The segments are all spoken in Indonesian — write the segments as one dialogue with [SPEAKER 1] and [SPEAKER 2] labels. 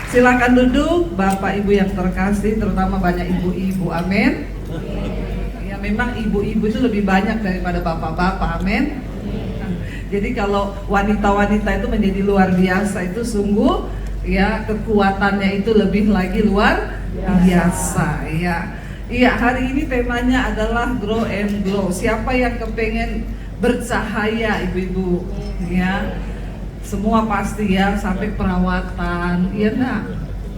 [SPEAKER 1] Silakan duduk, Bapak Ibu yang terkasih, terutama banyak ibu-ibu, amin. Ya memang ibu-ibu itu lebih banyak daripada bapak-bapak, amin. Jadi kalau wanita-wanita itu menjadi luar biasa, itu sungguh ya kekuatannya itu lebih lagi luar biasa ya. Iya, hari ini temanya adalah grow and glow. Siapa yang kepengen bercahaya, ibu-ibu? Ya, semua pasti ya, sampai perawatan, iya nak,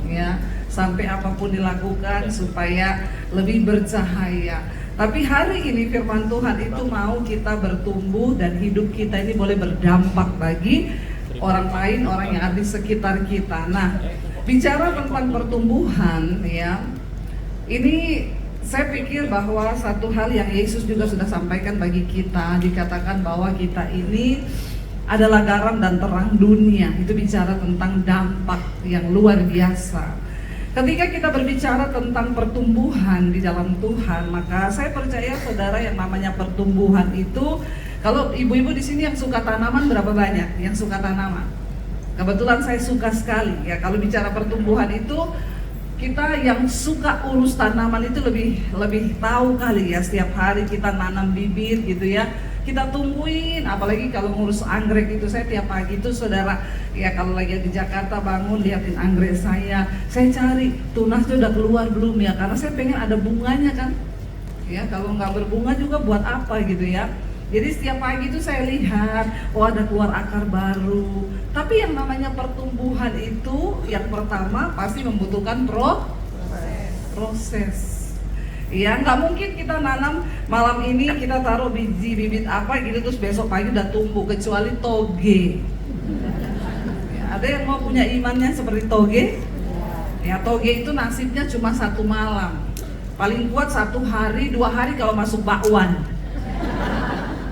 [SPEAKER 1] ya, sampai apapun dilakukan supaya lebih bercahaya. Tapi hari ini firman Tuhan itu mau kita bertumbuh dan hidup kita ini boleh berdampak bagi orang lain, orang yang ada di sekitar kita. Nah, bicara tentang pertumbuhan ya, ini saya pikir bahwa satu hal yang Yesus juga sudah sampaikan bagi kita, dikatakan bahwa kita ini adalah garam dan terang dunia. Itu bicara tentang dampak yang luar biasa. Ketika kita berbicara tentang pertumbuhan di dalam Tuhan, maka saya percaya saudara yang namanya pertumbuhan itu, kalau ibu-ibu di sini yang suka tanaman berapa banyak? Yang suka tanaman? Kebetulan saya suka sekali ya. Kalau bicara pertumbuhan itu, kita yang suka urus tanaman itu lebih tahu kali ya. Setiap hari kita nanam bibit gitu ya, kita tungguin. Apalagi kalau ngurus anggrek itu, saya tiap pagi itu saudara ya, kalau lagi di Jakarta bangun liatin anggrek saya cari tunasnya udah keluar belum ya, karena saya pengen ada bunganya kan ya. Kalau nggak berbunga juga buat apa gitu ya. Jadi setiap pagi itu saya lihat, oh ada keluar akar baru. Tapi yang namanya pertumbuhan itu, yang pertama pasti membutuhkan proses. Ya nggak mungkin kita nanam malam ini kita taruh bibit apa gitu terus besok pagi udah tumbuh, kecuali toge. Ya, ada yang mau punya imannya seperti toge? Ya toge itu nasibnya cuma 1 malam, paling kuat 1 hari 2 hari kalau masuk bakwan.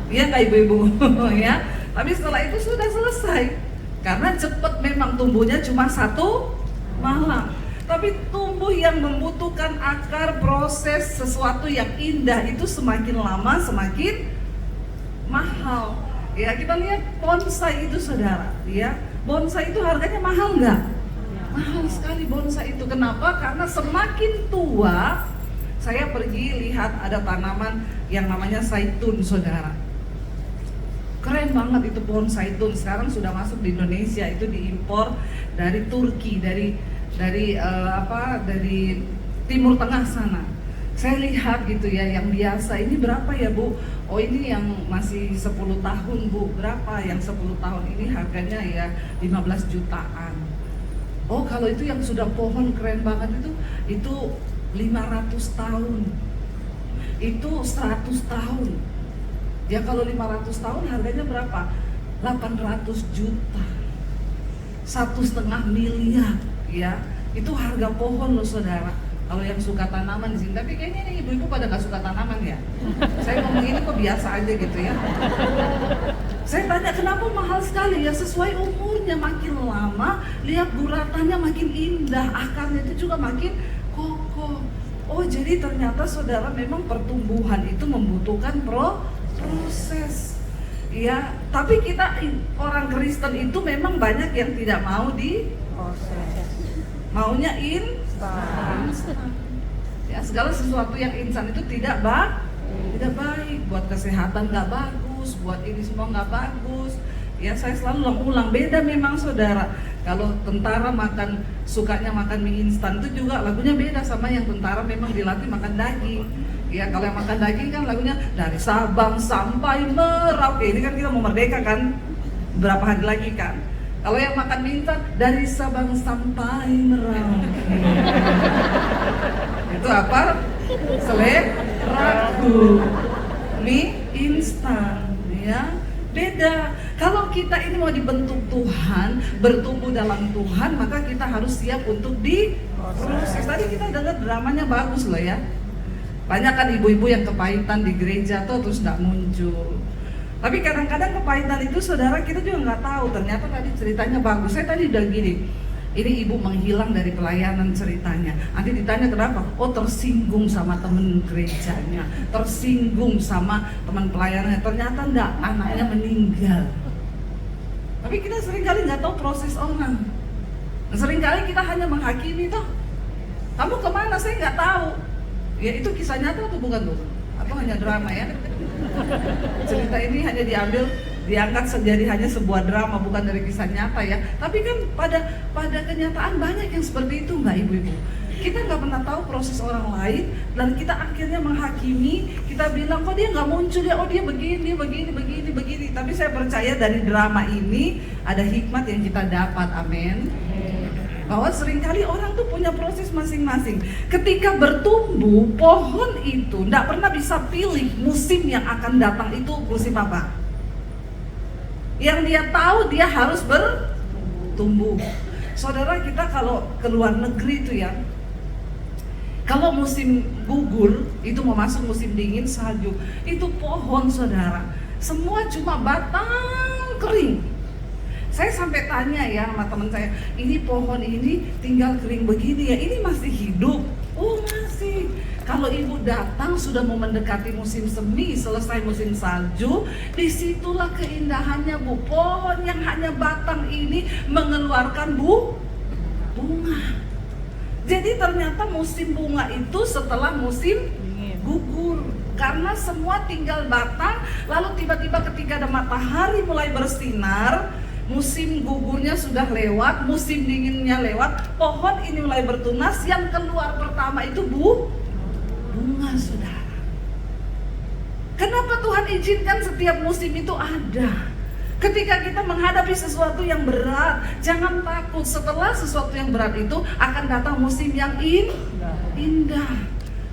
[SPEAKER 1] Iya nggak ibu-ibu ya? Tapi setelah itu sudah selesai, karena cepat memang tumbuhnya cuma 1 malam. Tapi tumbuh yang membutuhkan akar, proses, sesuatu yang indah itu semakin lama semakin mahal. Ya kita lihat bonsai itu saudara, ya bonsai itu harganya mahal nggak? Mahal sekali bonsai itu. Kenapa? Karena semakin tua, saya pergi lihat ada tanaman yang namanya zaitun saudara. Keren banget itu pohon zaitun, sekarang sudah masuk di Indonesia, itu diimpor dari Turki, dari Timur Tengah sana. Saya lihat gitu ya, yang biasa ini berapa ya Bu? Oh ini yang masih 10 tahun Bu, berapa? Yang 10 tahun ini harganya ya 15 jutaan. Oh kalau itu yang sudah pohon keren banget itu 500 tahun, itu 100 tahun. Ya kalau 500 tahun harganya berapa? 800 juta, 1,5 miliar ya. Itu harga pohon loh saudara. Kalau yang suka tanaman di sini, tapi kayaknya ini ibu-ibu pada nggak suka tanaman ya. Saya ngomong ini kok biasa aja gitu ya. Saya tanya kenapa mahal sekali ya, sesuai umurnya, makin lama lihat guratannya makin indah, akarnya itu juga makin kokoh. Oh jadi ternyata saudara memang pertumbuhan itu membutuhkan proses. Ya, tapi kita orang Kristen itu memang banyak yang tidak mau di proses. Maunya instan. Ya, segala sesuatu yang instan itu tidak baik, buat kesehatan nggak bagus, buat ini semua nggak bagus. Ya, saya selalu ulang beda memang saudara. Kalau tentara sukanya makan mie instan itu juga lagunya beda sama yang tentara memang dilatih makan daging. Ya kalau yang makan daging kan lagunya dari Sabang sampai Merauke. Ini kan kita mau merdeka kan berapa hari lagi kan. Kalau yang makan mie instan dari Sabang sampai Merauke. Itu apa? Seleraku mie instan ya. Beda. Kalau kita ini mau dibentuk Tuhan, bertumbuh dalam Tuhan, maka kita harus siap untuk diproses. Tadi kita dengar dramanya bagus loh ya. Banyak kan ibu-ibu yang kepahitan di gereja terus nggak muncul. Tapi kadang-kadang kepahitan itu saudara kita juga nggak tahu. Ternyata tadi ceritanya bagus. Saya tadi udah gini, ini ibu menghilang dari pelayanan ceritanya. Nanti ditanya kenapa? Oh tersinggung sama temen gerejanya, tersinggung sama teman pelayanannya. Ternyata enggak, anaknya meninggal. Tapi kita seringkali nggak tahu proses orang. Seringkali kita hanya menghakimi toh. Kamu kemana? Saya nggak tahu. Ya itu kisah nyata atau bukan tuh? Atau hanya drama ya? Cerita ini hanya diangkat menjadi hanya sebuah drama, bukan dari kisah nyata ya. Tapi kan pada kenyataan banyak yang seperti itu nggak ibu-ibu? Kita nggak pernah tahu proses orang lain dan kita akhirnya menghakimi. Kita bilang kok dia nggak muncul ya, oh dia begini. Tapi saya percaya dari drama ini ada hikmat yang kita dapat, amin. Bahwa seringkali orang tuh punya proses masing-masing. Ketika bertumbuh, pohon itu tidak pernah bisa pilih musim yang akan datang itu musim apa. Yang dia tahu dia harus bertumbuh. Saudara, kita kalau ke luar negeri itu ya, kalau musim gugur, itu mau masuk musim dingin, salju, itu pohon saudara, semua cuma batang kering. Saya sampai tanya ya sama teman saya, ini pohon ini tinggal kering begini ya, ini masih hidup? Oh masih. Kalau ibu datang sudah mau mendekati musim semi, selesai musim salju, disitulah keindahannya bu. Pohon yang hanya batang ini mengeluarkan bunga. Jadi ternyata musim bunga itu setelah musim gugur. Karena semua tinggal batang, lalu tiba-tiba ketika ada matahari mulai bersinar, musim gugurnya sudah lewat, musim dinginnya lewat, pohon ini mulai bertunas, yang keluar pertama itu bunga saudara. Kenapa Tuhan izinkan setiap musim itu ada? Ketika kita menghadapi sesuatu yang berat, jangan takut. Setelah sesuatu yang berat itu akan datang musim yang indah.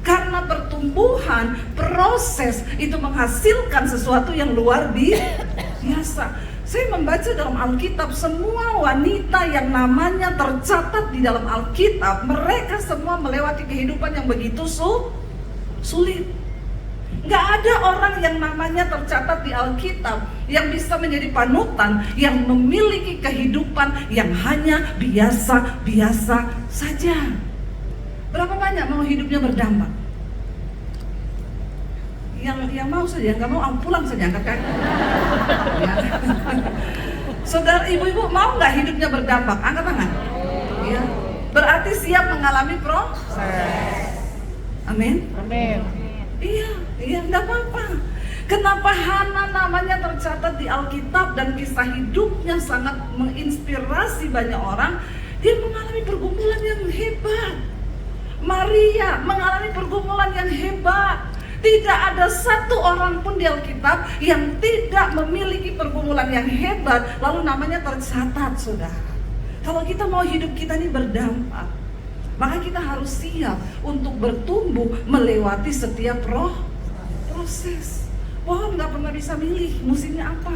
[SPEAKER 1] Karena pertumbuhan, proses itu menghasilkan sesuatu yang luar biasa. Saya membaca dalam Alkitab, semua wanita yang namanya tercatat di dalam Alkitab, mereka semua melewati kehidupan yang begitu sulit. Nggak ada orang yang namanya tercatat di Alkitab yang bisa menjadi panutan, yang memiliki kehidupan yang hanya biasa-biasa saja. Berapa banyak mau hidupnya berdampak? Yang mau saja, nggak mau pulang saja, angkat kaki. Ya. Saudara, ibu-ibu mau nggak hidupnya berdampak? Angkat tangan. Ya. Berarti siap mengalami proses. Amin.
[SPEAKER 2] Amin.
[SPEAKER 1] Iya, enggak apa-apa. Kenapa Hana namanya tercatat di Alkitab dan kisah hidupnya sangat menginspirasi banyak orang? Dia mengalami pergumulan yang hebat. Maria mengalami pergumulan yang hebat. Tidak ada satu orang pun di Alkitab yang tidak memiliki pergumulan yang hebat, lalu namanya tercatat, saudara. Kalau kita mau hidup kita ini berdampak, maka kita harus siap untuk bertumbuh melewati setiap proses. Pohon nggak pernah bisa milih musimnya apa.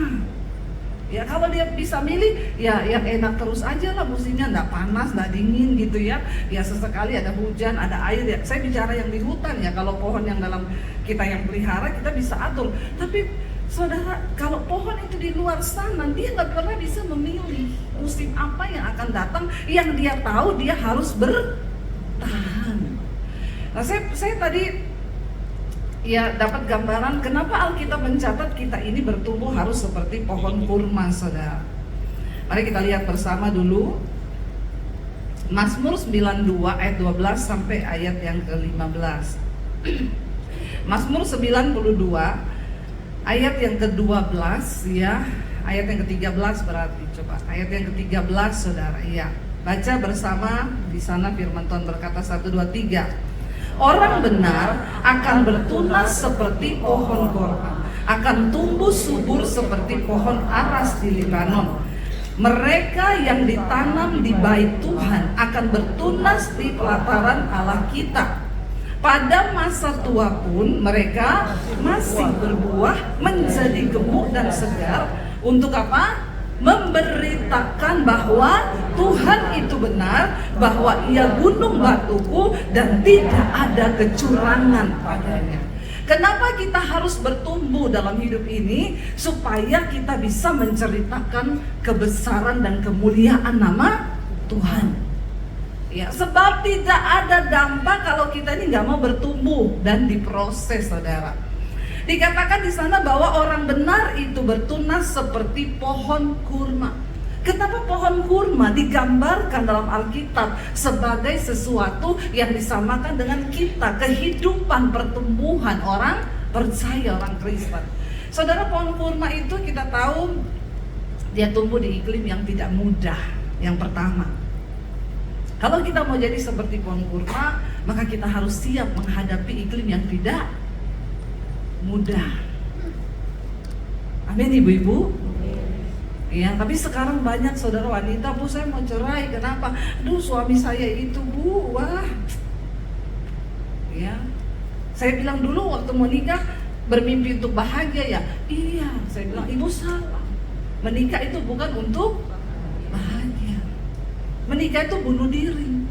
[SPEAKER 1] Ya kalau dia bisa milih, ya yang enak terus aja lah musimnya, nggak panas, nggak dingin gitu ya. Ya sesekali ada hujan, ada air ya. Saya bicara yang di hutan ya. Kalau pohon yang dalam kita yang pelihara kita bisa atur. Tapi saudara, kalau pohon itu di luar sana, dia nggak pernah bisa memilih musim apa yang akan datang. Yang dia tahu dia harus bertahan. Nah saya tadi ya dapat gambaran kenapa Alkitab mencatat kita ini bertumbuh harus seperti pohon kurma, saudara. Mari kita lihat bersama dulu Mazmur 92 ayat 12 sampai ayat yang ke-15. Mazmur 92 ayat yang ke-12 ya, ayat yang ke-13 berarti, coba ayat yang ke-13 saudara, ya. Baca bersama di sana firman Tuhan berkata 1 2 3. Orang benar akan bertunas seperti pohon korma, akan tumbuh subur seperti pohon aras di Libanon. Mereka yang ditanam di bait Tuhan akan bertunas di pelataran Allah kita. Pada masa tua pun mereka masih berbuah, menjadi gemuk dan segar. Untuk apa? Memberitakan bahwa Tuhan itu benar, bahwa Ia gunung batuku dan tidak ada kecurangan padanya. Kenapa kita harus bertumbuh dalam hidup ini? Supaya kita bisa menceritakan kebesaran dan kemuliaan nama Tuhan. Ya, sebab tidak ada dampak kalau kita ini nggak mau bertumbuh dan diproses, saudara. Dikatakan di sana bahwa orang benar itu bertunas seperti pohon kurma. Kenapa pohon kurma digambarkan dalam Alkitab sebagai sesuatu yang disamakan dengan kita, kehidupan pertumbuhan orang percaya, orang Kristen. Saudara, pohon kurma itu kita tahu dia tumbuh di iklim yang tidak mudah. Yang pertama, kalau kita mau jadi seperti pohon kurma, maka kita harus siap menghadapi iklim yang tidak mudah. Amin, ibu-ibu. Ya, tapi sekarang banyak saudara wanita, Bu, saya mau cerai. Kenapa? Aduh, suami saya itu, Bu, wah. Ya, saya bilang dulu waktu mau nikah bermimpi untuk bahagia ya. Iya, saya bilang ibu salah. Menikah itu bukan untuk bahagia. Menikah itu bunuh diri.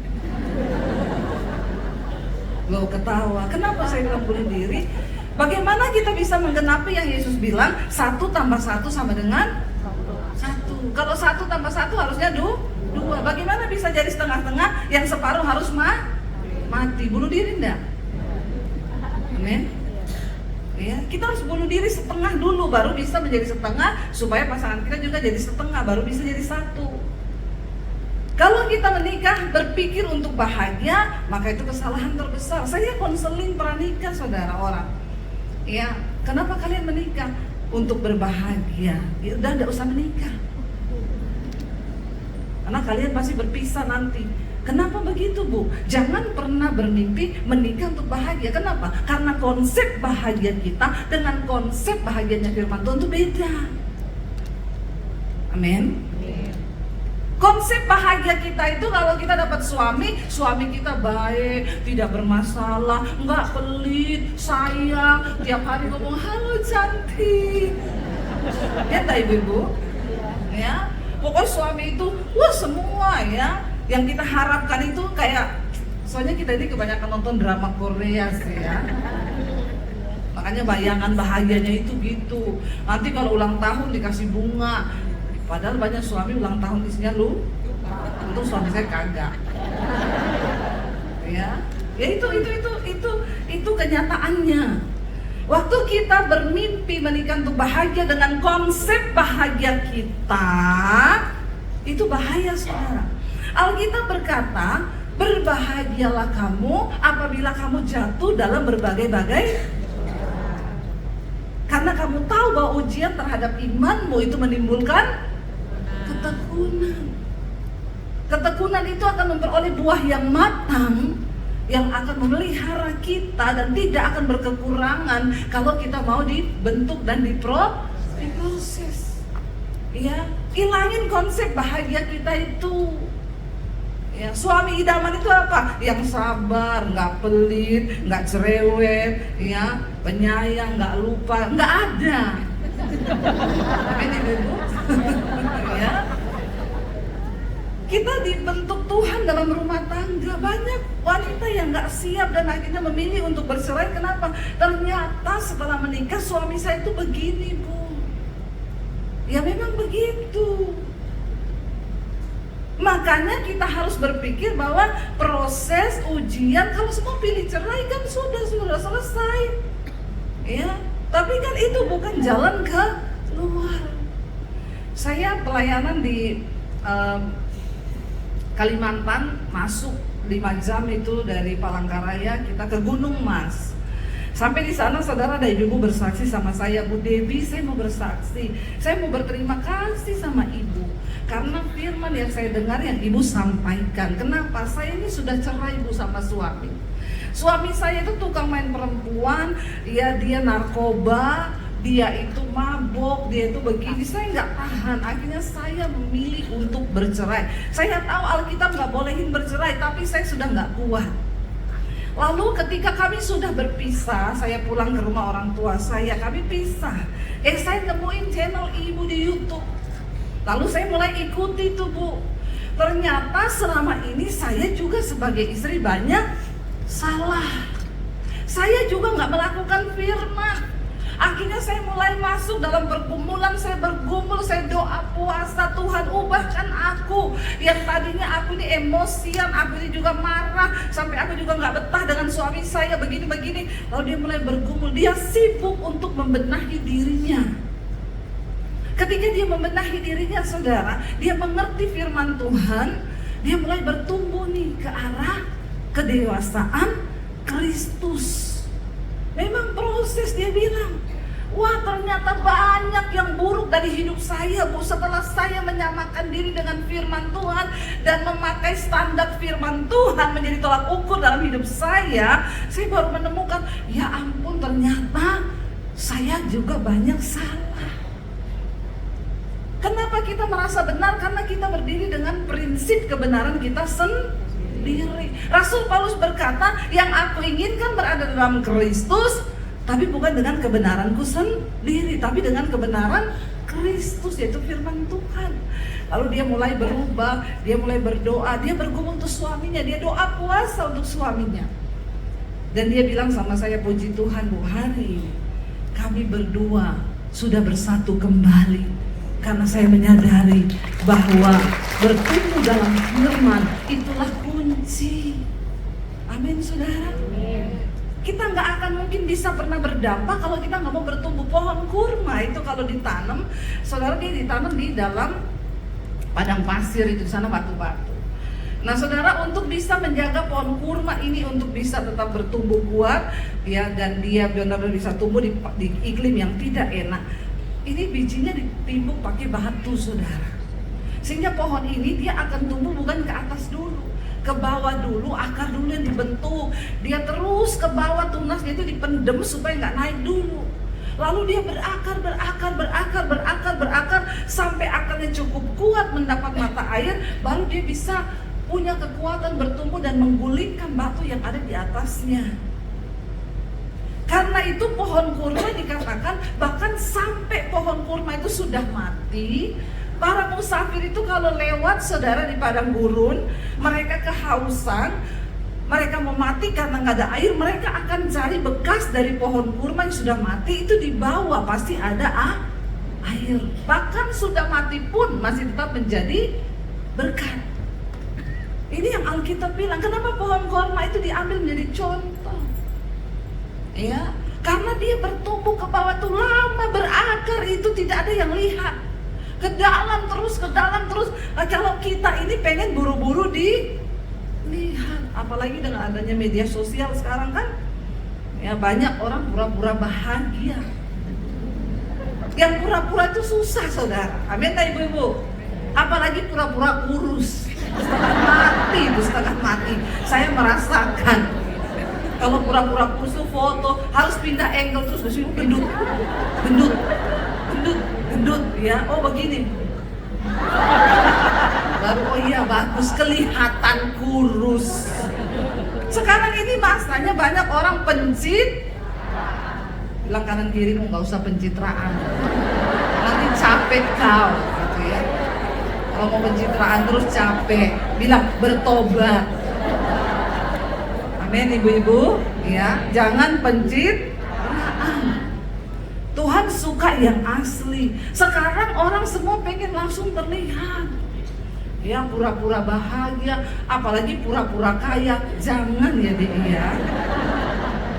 [SPEAKER 1] Lo ketawa. Kenapa saya bilang bunuh diri? Bagaimana kita bisa menggenapi yang Yesus bilang 1 tambah 1 sama dengan 1. Kalau 1 tambah 1 harusnya 2. Bagaimana bisa jadi setengah-setengah yang separuh harus mati? Bunuh diri enggak? Amin. Ya, kita harus bunuh diri setengah dulu baru bisa menjadi setengah, supaya pasangan kita juga jadi setengah baru bisa jadi 1. Kalau kita menikah berpikir untuk bahagia, maka itu kesalahan terbesar. Saya konseling pranikah saudara orang. Ya, kenapa kalian menikah? Untuk berbahagia. Ya udah, enggak usah menikah. Karena kalian pasti berpisah nanti. Kenapa begitu, Bu? Jangan pernah bermimpi menikah untuk bahagia. Kenapa? Karena konsep bahagia kita dengan konsep bahagianya firman Tuhan itu beda. Amin. Konsep bahagia kita itu kalau kita dapat suami kita baik, tidak bermasalah, enggak pelit, sayang, tiap hari ngomong halo cantik. Ya tak ibu-ibu? Ya, pokoknya suami itu wah semua ya yang kita harapkan itu kayak, soalnya kita ini kebanyakan nonton drama Korea sih ya. Makanya bayangan bahagianya itu gitu. Nanti kalau ulang tahun dikasih bunga. Padahal banyak suami ulang tahun isinya lu, untung suami saya kagak. Ya itu kenyataannya. Waktu kita bermimpi menikah untuk bahagia dengan konsep bahagia kita, itu bahaya saudara. Alkitab berkata, berbahagialah kamu apabila kamu jatuh dalam berbagai-bagai, karena kamu tahu bahwa ujian terhadap imanmu itu menimbulkan ketekunan. Ketekunan itu akan memperoleh buah yang matang, yang akan memelihara kita dan tidak akan berkekurangan kalau kita mau dibentuk dan diproses. Ya, hilangin konsep bahagia kita itu. Ya, suami idaman itu apa? Yang sabar, nggak pelit, nggak cerewet, ya, penyayang, nggak lupa, nggak ada. Ini ibu, ya. Kita dibentuk Tuhan dalam rumah tangga. Banyak wanita yang nggak siap dan akhirnya memilih untuk bercerai. Kenapa? Ternyata setelah menikah suami saya itu begini, Bu. Ya memang begitu. Makanya kita harus berpikir bahwa proses ujian, kalau semua pilih cerai kan sudah selesai. Ya, tapi kan itu bukan jalan ke luar. Saya pelayanan di Kalimantan, masuk 5 jam itu dari Palangkaraya kita ke Gunung Mas. Sampai di sana saudara ada ibu bersaksi sama saya, Bu Debbie, saya mau bersaksi, saya mau berterima kasih sama ibu karena firman yang saya dengar yang ibu sampaikan. Kenapa? Saya ini sudah cerai, Bu, sama suami. Suami saya itu tukang main perempuan, ya dia narkoba, dia itu mabok, dia itu begini. Saya nggak tahan, akhirnya saya memilih untuk bercerai. Saya tahu Alkitab nggak bolehin bercerai, tapi saya sudah nggak kuat. Lalu ketika kami sudah berpisah, saya pulang ke rumah orang tua saya, kami pisah. Saya nemuin channel ibu di YouTube. Lalu saya mulai ikuti tuh, Bu. Ternyata selama ini saya juga sebagai istri banyak salah. Saya juga nggak melakukan firman. Akhirnya saya mulai masuk dalam pergumulan, saya bergumul, saya doa puasa, Tuhan ubahkan aku. Yang tadinya aku ini emosian, aku ini juga marah, sampai aku juga nggak betah dengan suami saya begini-begini. Lalu dia mulai bergumul, dia sibuk untuk membenahi dirinya. Ketika dia membenahi dirinya saudara, dia mengerti firman Tuhan, dia mulai bertumbuh nih ke arah kedewasaan Kristus. Memang proses, dia bilang, wah ternyata banyak yang buruk dari hidup saya Bu. Setelah saya menyamakan diri dengan firman Tuhan dan memakai standar firman Tuhan menjadi tolak ukur dalam hidup saya baru menemukan, ya ampun ternyata saya juga banyak salah. Kenapa kita merasa benar? Karena kita berdiri dengan prinsip kebenaran kita sendiri. Rasul Paulus berkata, yang aku inginkan berada dalam Kristus, tapi bukan dengan kebenaranku sendiri, tapi dengan kebenaran Kristus, yaitu firman Tuhan. Lalu dia mulai berubah, dia mulai berdoa, dia bergumul untuk suaminya, dia doa puasa untuk suaminya. Dan dia bilang sama saya, puji Tuhan Bu, hari ini kami berdua sudah bersatu kembali. Karena saya menyadari bahwa bertumbuh dalam firman itulah kunci. Amin saudara. Kita nggak akan mungkin bisa pernah berdampak kalau kita nggak mau bertumbuh. Pohon kurma itu kalau ditanam, saudara, dia ditanam di dalam padang pasir, itu di sana batu-batu. Nah saudara, untuk bisa menjaga pohon kurma ini untuk bisa tetap bertumbuh kuat ya, dan dia benar-benar bisa tumbuh di iklim yang tidak enak, ini bijinya ditimbuk pakai batu saudara. Sehingga pohon ini dia akan tumbuh bukan ke atas dulu, ke bawah dulu, akar dulu yang dibentuk. Dia terus ke bawah, tunasnya itu dipendem supaya nggak naik dulu. Lalu dia berakar sampai akarnya cukup kuat mendapat mata air, baru dia bisa punya kekuatan bertumbuh dan menggulingkan batu yang ada di atasnya. Karena itu pohon kurma dikatakan bahkan sampai pohon kurma itu sudah mati, para musafir itu kalau lewat saudara di padang gurun, mereka kehausan, mereka mau mati karena nggak ada air, mereka akan cari bekas dari pohon kurma yang sudah mati, itu di bawah pasti ada air. Bahkan sudah mati pun masih tetap menjadi berkat. Ini yang Alkitab bilang, kenapa pohon kurma itu diambil menjadi contoh? Ya, karena dia bertumbuh ke bawah tuh lama, berakar, itu tidak ada yang lihat. Ke dalam terus. Nah, kalau kita ini pengen buru-buru dilihat, apalagi dengan adanya media sosial sekarang kan, ya banyak orang pura-pura bahagia. Yang pura-pura itu susah saudara, amin tak ibu-ibu? Apalagi pura-pura kurus, setengah mati. Saya merasakan. Kalau pura-pura kurus foto harus pindah angle terus, gendut ya, oh begini baru, oh iya bagus, kelihatan kurus. Sekarang ini masanya banyak orang bilang kanan kirimu nggak usah pencitraan, nanti capek kau gitu ya. Kalau mau pencitraan terus capek, bilang bertobat. Amin ibu-ibu ya, jangan pencitraan. Tuhan suka yang asli. Sekarang orang semua pengen langsung terlihat. Ya pura-pura bahagia, apalagi pura-pura kaya. Jangan ya dia.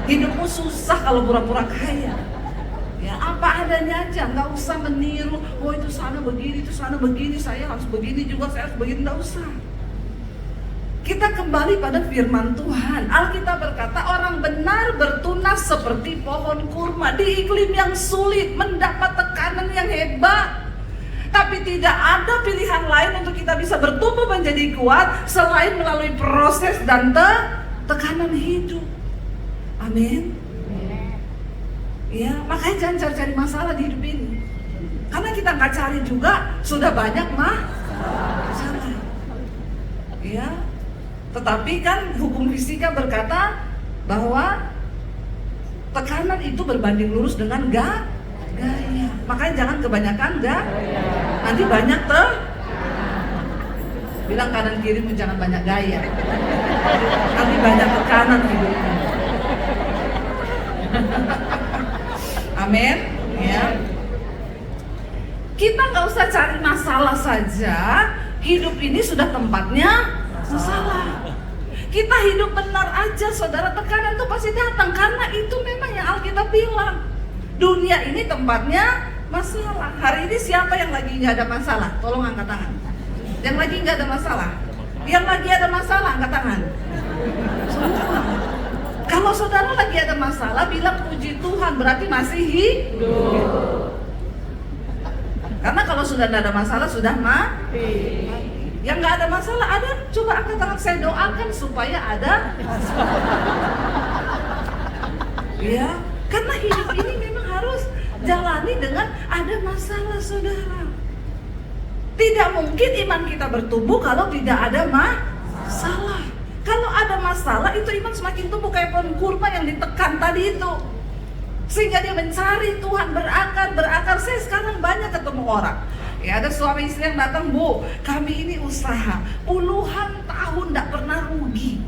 [SPEAKER 1] Hidupmu susah kalau pura-pura kaya. Ya apa adanya aja, nggak usah meniru. Oh itu sana begini, itu sana begini, saya harus begini juga, saya harus begini, nggak usah. Kita kembali pada firman Tuhan. Alkitab berkata orang benar bertunas seperti pohon kurma di iklim yang sulit, mendapat tekanan yang hebat. Tapi tidak ada pilihan lain untuk kita bisa bertumbuh menjadi kuat selain melalui proses dan tekanan hidup. Amin. Ya, makanya jangan cari-cari masalah di hidup ini. Karena kita nggak cari juga sudah banyak masalah. Ya. Tetapi kan hukum fisika berkata bahwa tekanan itu berbanding lurus dengan gaya. Makanya jangan kebanyakan gaya. Nanti banyak bilang kanan kirimu jangan banyak gaya. Nanti banyak tekanan hidupmu. Amin. Ya. Kita nggak usah cari masalah saja. Hidup ini sudah tempatnya masalah. Kita hidup benar aja saudara, tekanan itu pasti datang. Karena itu memang yang Alkitab bilang, dunia ini tempatnya masalah. Hari ini siapa yang lagi nggak ada masalah? Tolong angkat tangan. Yang lagi nggak ada masalah? Yang lagi ada masalah angkat tangan. Semua. Kalau saudara lagi ada masalah, bilang puji Tuhan, berarti masih hidup. Karena kalau sudah tidak ada masalah, sudah mati. Yang nggak ada masalah, ada, coba angkat tangan, saya doakan supaya ada masalah. Ya, karena hidup ini memang harus jalani dengan ada masalah, saudara. Tidak mungkin iman kita bertumbuh kalau tidak ada masalah. Kalau ada masalah, itu iman semakin tumbuh kayak pohon kurma yang ditekan tadi itu. Sehingga dia mencari Tuhan, berakar. Saya sekarang banyak ketemu orang. Ya, ada suami istri yang datang, Bu, kami ini usaha puluhan tahun tidak pernah rugi.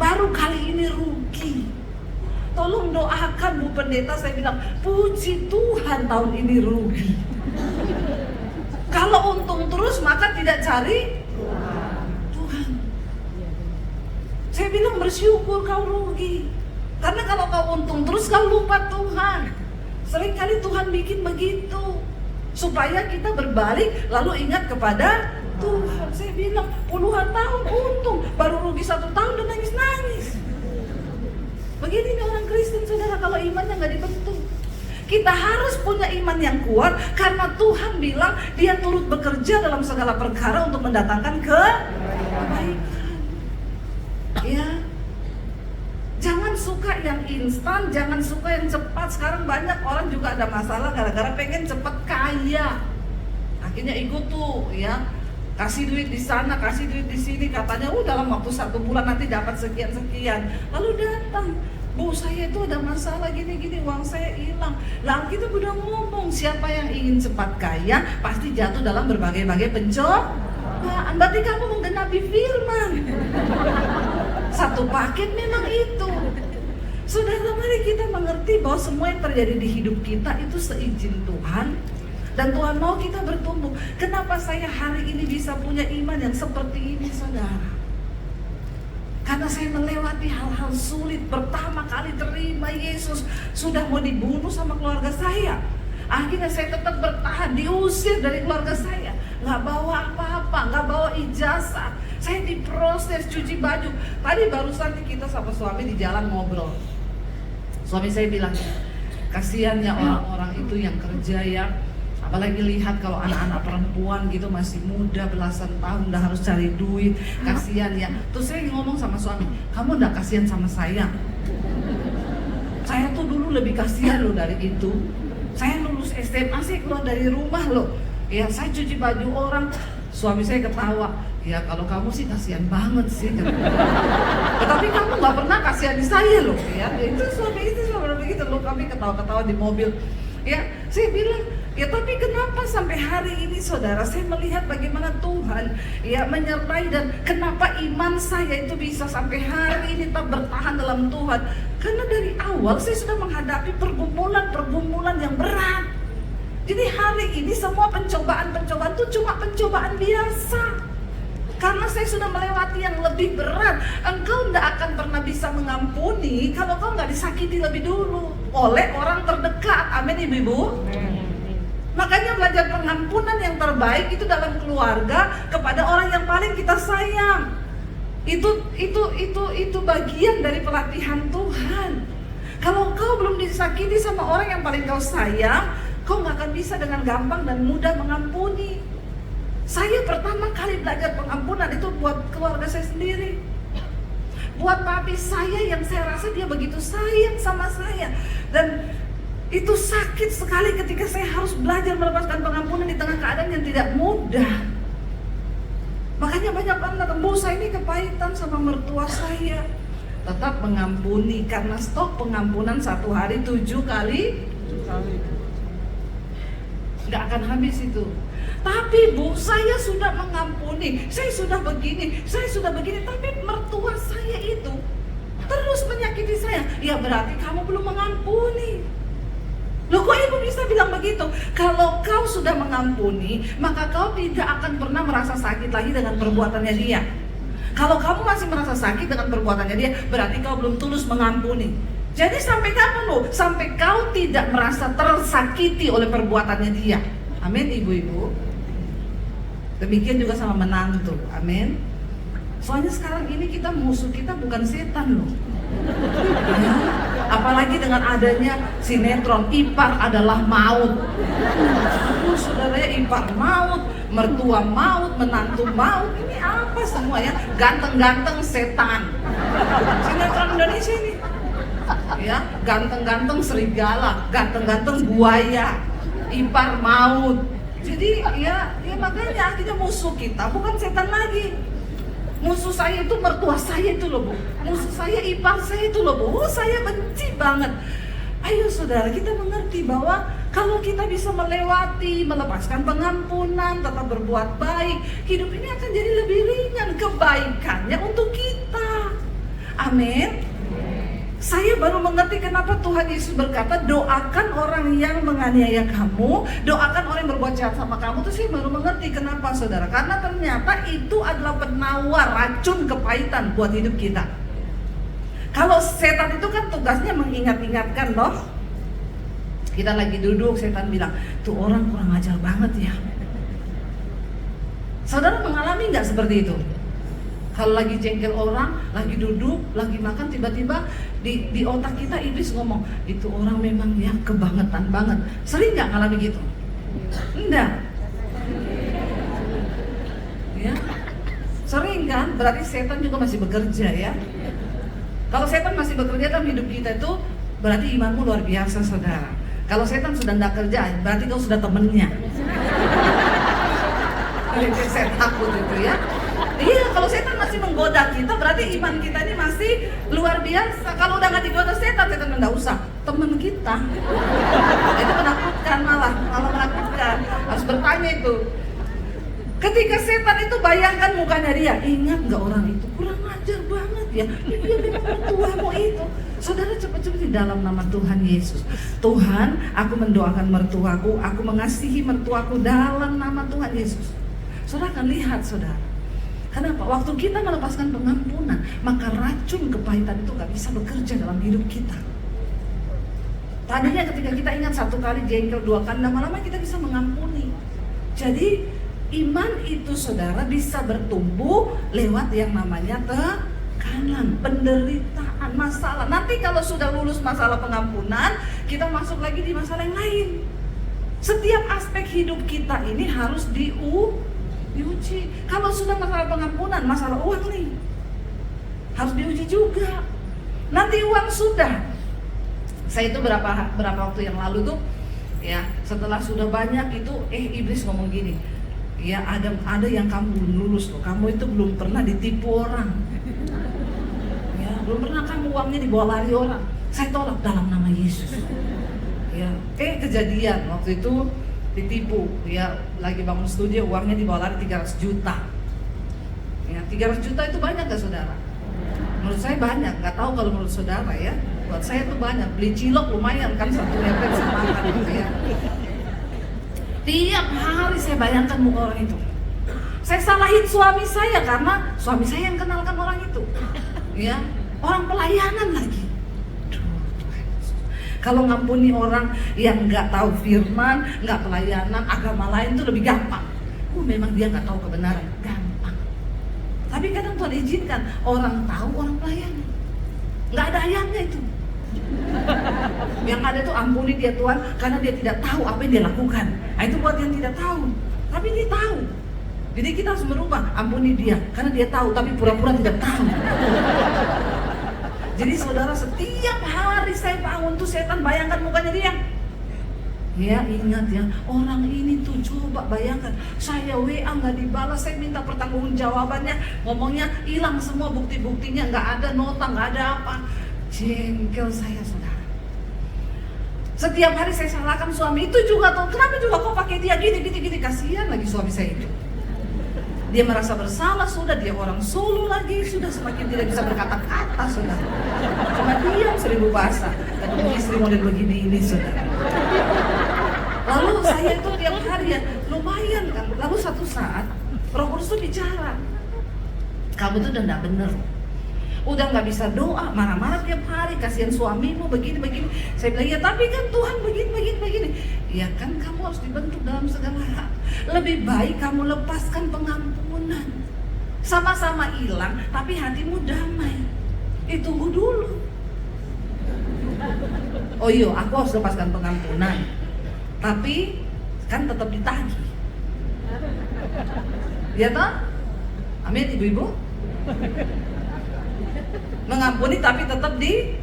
[SPEAKER 1] Baru kali ini rugi. Tolong doakan Bu Pendeta, saya bilang, puji Tuhan tahun ini rugi. Kalau untung terus maka tidak cari Tuhan. Saya bilang bersyukur kau rugi. Karena kalau kau untung terus kau lupa Tuhan. Seringkali Tuhan bikin begitu supaya kita berbalik lalu ingat kepada Tuhan. Saya bilang puluhan tahun untung, baru rugi 1 tahun dan nangis-nangis. Begini nih orang Kristen, saudara, kalau imannya nggak dibentuk. Kita harus punya iman yang kuat karena Tuhan bilang Dia turut bekerja dalam segala perkara untuk mendatangkan kebaikan. Ya, jangan suka yang instan, jangan suka yang cepat. Sekarang banyak orang juga ada masalah gara-gara pengen cepat kaya. Akhirnya ikut tuh, ya, kasih duit di sana, kasih duit di sini, katanya dalam waktu 1 bulan nanti dapat sekian-sekian. Lalu datang, Bu, saya itu ada masalah gini-gini, uang saya hilang. Lah kita udah ngomong, siapa yang ingin cepat kaya pasti jatuh dalam berbagai-bagai pencobaan. Berarti kamu menggenapi firman. Satu paket memang itu. Saudara, mari kita mengerti bahwa semua yang terjadi di hidup kita itu seizin Tuhan. Dan Tuhan mau kita bertumbuh. Kenapa saya hari ini bisa punya iman yang seperti ini, saudara? Karena saya melewati hal-hal sulit. Pertama kali terima Yesus, sudah mau dibunuh sama keluarga saya. Akhirnya saya tetap bertahan, diusir dari keluarga saya. Nggak bawa apa-apa, nggak bawa ijazah. Saya diproses, cuci baju. Tadi barusan kita sama suami di jalan ngobrol. Suami saya bilang, kasihannya orang-orang itu yang kerja ya. Apalagi lihat kalau anak-anak perempuan gitu masih muda, belasan tahun udah harus cari duit, kasihan ya. Terus saya ngomong sama suami, kamu udah kasihan sama saya? Saya tuh dulu lebih kasihan loh dari itu. Saya lulus SMA, saya keluar dari rumah loh. Ya, saya cuci baju orang. Suami saya ketawa, ya kalau kamu sih kasihan banget sih. Tetapi kamu nggak pernah kasihani saya loh. Ya, itu suami itu selalu begitu loh. Kami ketawa-ketawa di mobil. Ya, saya bilang, ya tapi kenapa sampai hari ini saudara saya melihat bagaimana Tuhan ya menyertai dan kenapa iman saya itu bisa sampai hari ini tetap bertahan dalam Tuhan. Karena dari awal saya sudah menghadapi pergumulan yang berat. Jadi hari ini semua pencobaan-pencobaan itu cuma pencobaan biasa. Karena saya sudah melewati yang lebih berat. Engkau tidak akan pernah bisa mengampuni kalau kau nggak disakiti lebih dulu oleh orang terdekat. Amin, ibu-ibu. Makanya belajar pengampunan yang terbaik itu dalam keluarga kepada orang yang paling kita sayang. Itu bagian dari pelatihan Tuhan. Kalau kau belum disakiti sama orang yang paling kau sayang, kau nggak akan bisa dengan gampang dan mudah mengampuni. Saya pertama kali belajar pengampunan itu buat keluarga saya sendiri. Buat papi saya yang saya rasa dia begitu sayang sama saya. Dan itu sakit sekali ketika saya harus belajar melepaskan pengampunan di tengah keadaan yang tidak mudah. Makanya banyak orang datang, Bu, saya ini kepahitan sama mertua saya. Tetap mengampuni, karena stok pengampunan 1 hari 7 kali. Nggak akan habis itu. Tapi Bu, saya sudah mengampuni, saya sudah begini, tapi mertua saya itu terus menyakiti saya. Ya berarti kamu belum mengampuni. Loh, kok ibu bisa bilang begitu? Kalau kau sudah mengampuni, maka kau tidak akan pernah merasa sakit lagi dengan perbuatannya dia. Kalau kamu masih merasa sakit dengan perbuatannya dia, berarti kau belum tulus mengampuni. Jadi sampai kapan loh? Sampai kau tidak merasa tersakiti oleh perbuatannya dia. Amin ibu-ibu. Demikian juga sama menantu. Amin. Soalnya sekarang ini kita musuh kita bukan setan loh. Ya, apalagi dengan adanya sinetron ipar adalah maut. Aduh saudaranya, ipar maut, mertua maut, menantu maut. Ini apa semua ya? Ganteng-ganteng setan. Sinetron Indonesia ini. Ya, ganteng-ganteng serigala, ganteng-ganteng buaya, ipar maut. Jadi ya makanya akhirnya musuh kita bukan setan lagi. Musuh saya itu mertua saya itu loh Bu. Musuh saya ipar saya itu loh Bu. Saya benci banget. Ayo saudara, kita mengerti bahwa kalau kita bisa melewati, melepaskan pengampunan, tetap berbuat baik, hidup ini akan jadi lebih ringan. Kebaikannya untuk kita. Amin. Saya baru mengerti kenapa Tuhan Yesus berkata doakan orang yang menganiaya kamu, doakan orang yang berbuat jahat sama kamu. Itu saya baru mengerti kenapa saudara. Karena ternyata itu adalah penawar racun kepahitan buat hidup kita. Kalau setan itu kan tugasnya mengingat-ingatkan loh. Kita lagi duduk, setan bilang, tuh orang kurang ajar banget ya. Saudara mengalami nggak seperti itu? Kalau lagi jengkel orang, lagi duduk, lagi makan, tiba-tiba di otak kita iblis ngomong, itu orang memang ya kebangetan banget. Sering nggak ngalami gitu? Enggak. Ya, sering kan? Berarti setan juga masih bekerja ya. Kalau setan masih bekerja dalam hidup kita itu berarti imanmu luar biasa saudara. Kalau setan sudah tidak kerja, berarti kau sudah temennya. Saya takut itu ya. Iya, kalau setan masih menggoda kita, berarti iman kita ini masih luar biasa. Kalau udah nggak digoda setan nggak usah. Teman kita, itu menakutkan malah menakutkan. Harus bertanya itu. Ketika setan itu bayangkan mukanya dia, ingat nggak orang itu kurang ajar banget ya. Iya memang mertuamu itu. Saudara cepat-cepat di dalam nama Tuhan Yesus. Tuhan, aku mendoakan mertuaku, aku mengasihi mertuaku dalam nama Tuhan Yesus. Saudara akan lihat saudara. Kenapa? Waktu kita melepaskan pengampunan, maka racun kepahitan itu gak bisa bekerja dalam hidup kita. Tadinya ketika kita ingat satu kali jengkel, dua kali, lama-lama kita bisa mengampuni. Jadi iman itu saudara bisa bertumbuh lewat yang namanya tekanan, penderitaan, masalah. Nanti kalau sudah lulus masalah pengampunan, kita masuk lagi di masalah yang lain. Setiap aspek hidup kita ini harus diuji. Kalau sudah masalah pengampunan, masalah uang nih harus diuji juga. Nanti uang sudah. Saya itu berapa waktu yang lalu tuh ya, setelah sudah banyak itu iblis ngomong gini. Ya ada yang kamu belum lulus loh. Kamu itu belum pernah ditipu orang. Ya, belum pernah kamu uangnya dibawa lari orang. Saya tolak dalam nama Yesus. Ya, kejadian waktu itu ditipu, ya lagi bangun studio uangnya dibawa lari 300 juta. Ya, 300 juta itu banyak gak saudara? Menurut saya banyak, gak tahu kalau menurut saudara ya. Buat saya itu banyak, beli cilok lumayan kan satu lepet semakan gitu ya. Tiap hari saya bayangkan muka orang itu. Saya salahin suami saya karena suami saya yang kenalkan orang itu. Ya, orang pelayanan lagi. Kalau ngampuni orang yang nggak tahu firman, nggak pelayanan, agama lain itu lebih gampang. Memang dia nggak tahu kebenaran, gampang. Tapi kadang Tuhan izinkan orang tahu, orang pelayanan. Nggak ada ayatnya itu. Yang ada tuh ampuni dia Tuhan karena dia tidak tahu apa yang dia lakukan. Nah, itu buat yang tidak tahu. Tapi dia tahu. Jadi kita harus merubah, ampuni dia karena dia tahu tapi pura-pura tidak tahu. Jadi saudara, setiap hari saya bangun tuh setan bayangkan mukanya dia. Ya ingat ya, orang ini tuh coba bayangkan, saya WA nggak dibalas, saya minta pertanggungjawabannya, ngomongnya hilang semua bukti-buktinya, nggak ada nota, nggak ada apa. Jengkel saya saudara. Setiap hari saya salahkan suami itu juga tuh, kenapa juga kok pakai dia gini, kasihan lagi suami saya itu. Dia merasa bersalah, sudah dia orang Solo lagi, sudah semakin tidak bisa berkata-kata, sudah. Cuma diam 1000 bahasa. Dan istri model begini ini, sudah. Lalu saya itu tiap hari ya, lumayan kan. Lalu satu saat, Roh Kudus itu bicara, kamu tuh udah gak bener. udah nggak bisa doa, marah-marah tiap hari, kasihan suamimu begini. Saya bilang, ya tapi kan Tuhan begini. Ya kan kamu harus dibentuk dalam segala hal. Lebih baik kamu lepaskan pengampunan. Sama-sama hilang, tapi hatimu damai. Tunggu dulu. Oh iya, aku harus lepaskan pengampunan, tapi kan tetap ditagih. Ya toh? Amin, ibu-ibu. Mengampuni tapi tetap di.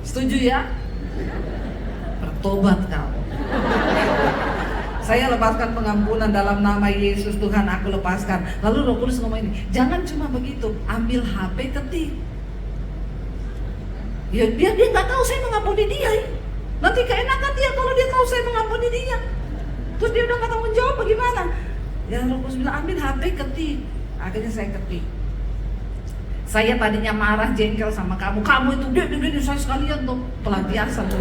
[SPEAKER 1] Setuju ya? Bertobat kau. Saya lepaskan pengampunan dalam nama Yesus Tuhan, aku lepaskan. Lalu Roh Kudus ngomong ini, jangan cuma begitu, ambil HP ketik. Ya dia nggak tahu saya mengampuni dia. Nanti keenakan dia kalau dia tahu saya mengampuni dia. Terus dia udah nggak tanggung jawab bagaimana? Ya Roh Kudus bilang ambil HP ketik. Akhirnya saya ketik. Saya tadinya marah jengkel sama kamu itu dia saya sekalian tuh pelampiasan tuh.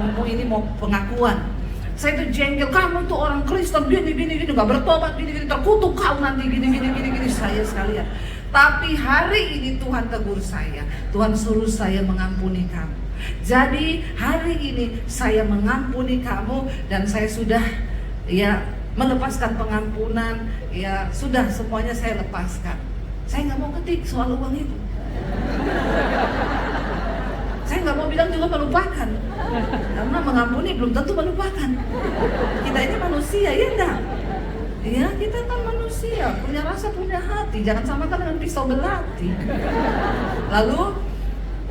[SPEAKER 1] Ngomong ini mau pengakuan. Saya tuh jengkel, kamu tuh orang Kristen gini nggak bertobat gini terkutuk kau nanti gini saya sekalian. Tapi hari ini Tuhan tegur saya, Tuhan suruh saya mengampuni kamu. Jadi hari ini saya mengampuni kamu dan saya sudah ya melepaskan pengampunan, ya sudah semuanya saya lepaskan. Saya nggak mau ketik soal uang itu. Saya nggak mau bilang juga melupakan, karena mengampuni belum tentu melupakan. Kita ini manusia, ya enggak? Ya kita kan manusia, punya rasa, punya hati. Jangan samakan dengan pisau belati. Lalu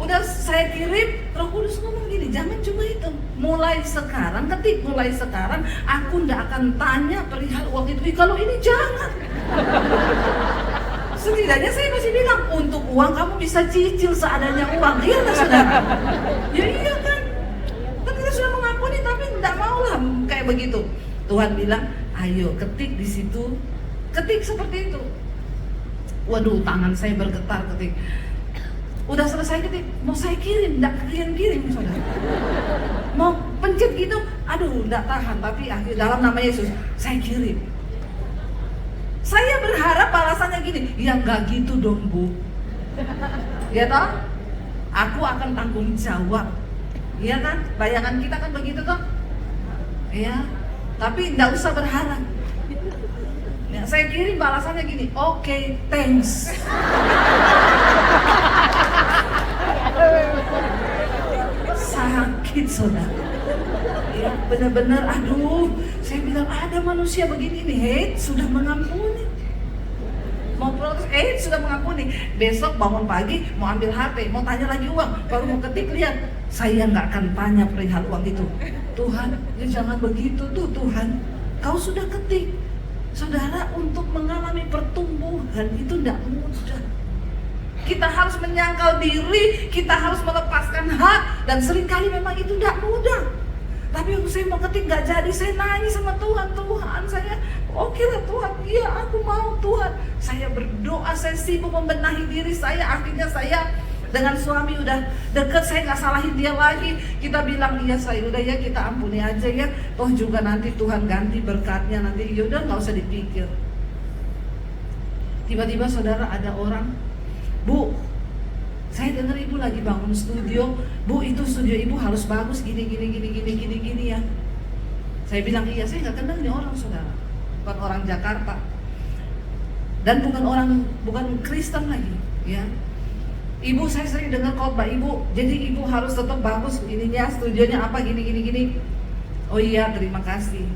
[SPEAKER 1] udah saya kirim, Roh Kudus ngomong gini, jangan cuma itu. Mulai sekarang, ketik mulai sekarang, aku nggak akan tanya perihal uang itu. Kalau ini jangan. Setidaknya saya masih bilang, untuk uang kamu bisa cicil seadanya uang. Iya nggak saudara? Ya iya kan. Kan kita sudah mengampuni, tapi nggak mau lah kayak begitu. Tuhan bilang, ayo ketik di situ, ketik seperti itu. Waduh, tangan saya bergetar ketik. Udah selesai ketik, mau saya kirim, nggak kirim saudara. Mau pencet gitu, aduh nggak tahan. Tapi akhir dalam nama Yesus, saya kirim. Saya berharap balasannya gini, ya nggak gitu dong Bu. Ya toh, aku akan tanggung jawab. Iya kan, bayangan kita kan begitu toh. Ya. Tapi nggak usah berharap. Ya, saya kirim balasannya gini, oke, thanks. Sakit saudara. Ya benar-benar, aduh, saya bilang ada manusia begini nih, sudah mengampuni. Mau protes, sudah mengampuni. Besok bangun pagi mau ambil HP, mau tanya lagi uang, baru mau ketik lihat. Saya nggak akan tanya perihal uang itu. Tuhan, ya jangan begitu tuh Tuhan. Kau sudah ketik. Saudara, untuk mengalami pertumbuhan itu tidak mudah. Kita harus menyangkal diri, kita harus melepaskan hak, dan seringkali memang itu tidak mudah. Tapi waktu saya mau ketik nggak jadi, saya nangis sama Tuhan. Tuhan, saya oke lah Tuhan, iya aku mau Tuhan. Saya berdoa, saya sibuk membenahi diri saya. Akhirnya saya dengan suami udah deket, saya nggak salahin dia lagi. Kita bilang iya saya udah ya, kita ampuni aja ya. Toh juga nanti Tuhan ganti berkatnya nanti. Ya udah nggak usah dipikir. Tiba-tiba saudara ada orang, Bu, saya dengar ibu lagi bangun studio. Bu, itu studio ibu harus bagus gini ya. Saya bilang iya, saya nggak kenal nih orang saudara. Bukan orang Jakarta. Dan bukan Kristen lagi, ya. Ibu, saya sering dengar khotbah ibu, jadi ibu harus tetap bagus ininya, studionya apa gini. Oh iya, terima kasih.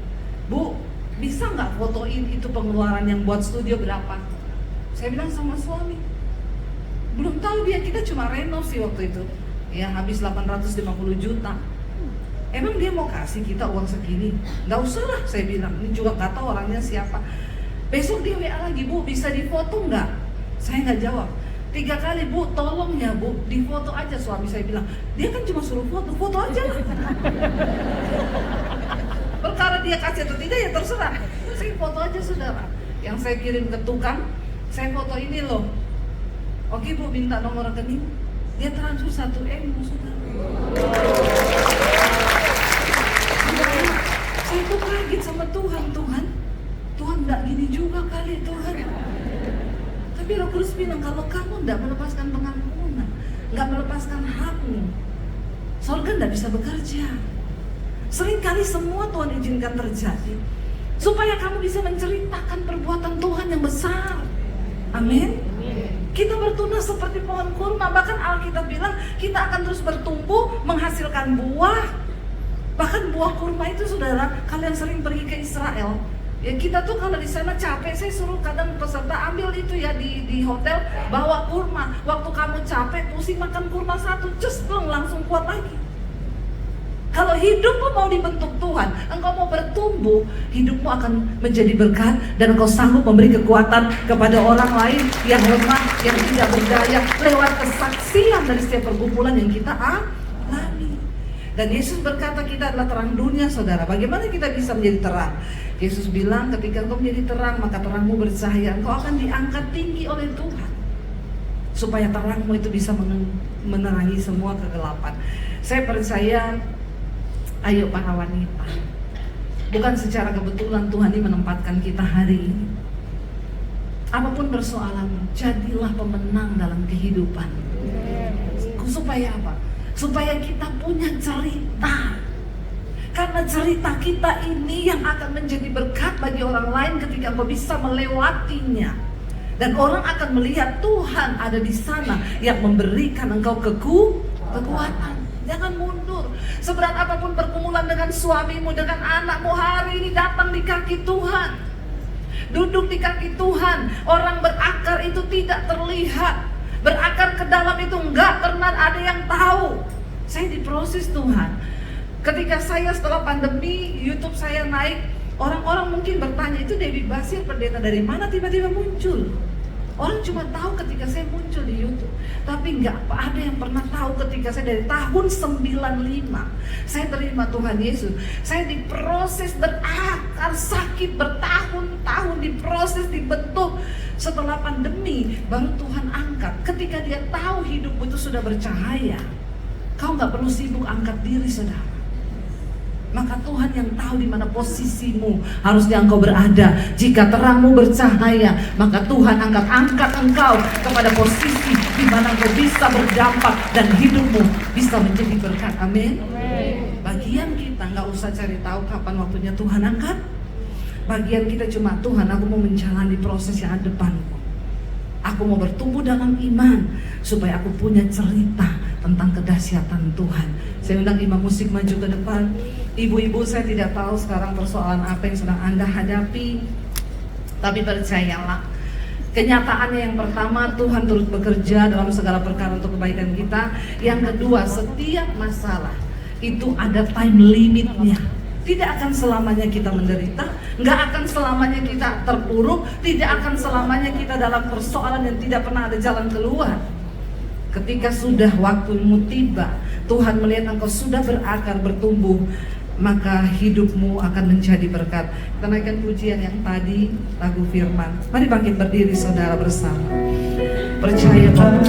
[SPEAKER 1] Bu, bisa nggak fotoin itu pengeluaran yang buat studio berapa? Saya bilang sama suami, belum tahu dia, kita cuma renov sih waktu itu. Ya habis 850 juta. Emang dia mau kasih kita uang segini? Nggak usah lah, saya bilang. Ini juga nggak tahu orangnya siapa. Besok dia WA lagi, Bu bisa difoto nggak? Saya nggak jawab. 3 kali, Bu tolong ya Bu, difoto aja. Suami saya bilang, dia kan cuma suruh foto aja lah. Perkara dia kasih atau tidak ya terserah. Saya foto aja saudara. Yang saya kirim ke tukang, saya foto ini loh. Oke Bu, minta nomor rekening. Dia transfer 1M saudara. Saya tuh kaget sama Tuhan. Tuhan nggak gini juga kali Tuhan. Tapi Tapi Roh Kudus bilang, kalau kamu tidak melepaskan pengampunan, nggak melepaskan hakmu, surga tidak bisa bekerja. Seringkali semua Tuhan izinkan terjadi supaya kamu bisa menceritakan perbuatan Tuhan yang besar. Amin. Kita bertunas seperti pohon kurma. Bahkan Alkitab bilang kita akan terus bertumbuh, menghasilkan buah. Bahkan buah kurma itu, saudara, kalian sering pergi ke Israel, ya kita tuh kalau di sana capek, saya suruh kadang peserta ambil itu ya di hotel, bawa kurma. Waktu kamu capek, pusing, makan kurma satu, langsung kuat lagi. Kalau hidupmu mau dibentuk Tuhan, engkau mau bertumbuh, hidupmu akan menjadi berkat dan engkau sanggup memberi kekuatan kepada orang lain yang lemah, yang tidak berdaya, lewat kesaksian dari setiap pergumulan yang kita alami. Dan Yesus berkata kita adalah terang dunia, saudara. Bagaimana kita bisa menjadi terang? Yesus bilang ketika engkau menjadi terang, maka terangmu bercahaya. Engkau akan diangkat tinggi oleh Tuhan, supaya terangmu itu bisa menerangi semua kegelapan. Saya percaya, ayo para wanita, bukan secara kebetulan Tuhan ini menempatkan kita hari ini. Apapun persoalanmu, jadilah pemenang dalam kehidupan. Supaya apa? Supaya kita punya cerita. Karena cerita kita ini yang akan menjadi berkat bagi orang lain ketika engkau bisa melewatinya. Dan orang akan melihat Tuhan ada di sana yang memberikan engkau kekuatan. Jangan mundur. Seberat apapun pergumulan dengan suamimu, dengan anakmu, hari ini datang di kaki Tuhan. Duduk di kaki Tuhan. Orang berakar itu tidak terlihat. Berakar ke dalam itu enggak pernah ada yang tahu. Saya diproses Tuhan. Ketika saya setelah pandemi, YouTube saya naik, orang-orang mungkin bertanya, itu Dewi Basir pendeta dari mana tiba-tiba muncul? Orang cuma tahu ketika saya muncul di YouTube, tapi nggak ada yang pernah tahu ketika saya dari tahun 95 saya terima Tuhan Yesus. Saya diproses berakar, sakit bertahun-tahun, diproses, dibentuk. Setelah pandemi baru Tuhan angkat. Ketika dia tahu hidupmu itu sudah bercahaya, kau nggak perlu sibuk angkat diri, saudara. Maka Tuhan yang tahu di mana posisimu harusnya engkau berada. Jika terangmu bercahaya, maka Tuhan angkat engkau kepada posisi di mana engkau bisa berdampak dan hidupmu bisa menjadi berkat. Amin. Bagian kita nggak usah cari tahu kapan waktunya Tuhan angkat. Bagian kita cuma, Tuhan, aku mau menjalani proses yang ada depanku. Aku mau bertumbuh dalam iman supaya aku punya cerita tentang kedahsyatan Tuhan. Saya undang imam musik maju ke depan. Ibu-ibu, saya tidak tahu sekarang persoalan apa yang sedang Anda hadapi, tapi percayalah, kenyataannya yang pertama, Tuhan turut bekerja dalam segala perkara untuk kebaikan kita. Yang kedua, setiap masalah itu ada time limitnya. Tidak akan selamanya kita menderita, nggak akan selamanya kita terpuruk, tidak akan selamanya kita dalam persoalan yang tidak pernah ada jalan keluar. Ketika sudah waktumu tiba, Tuhan melihat engkau sudah berakar, bertumbuh, maka hidupmu akan menjadi berkat. Kita naikkan pujian yang tadi, lagu firman. Mari bangkit berdiri, saudara, bersama. Percaya bahwa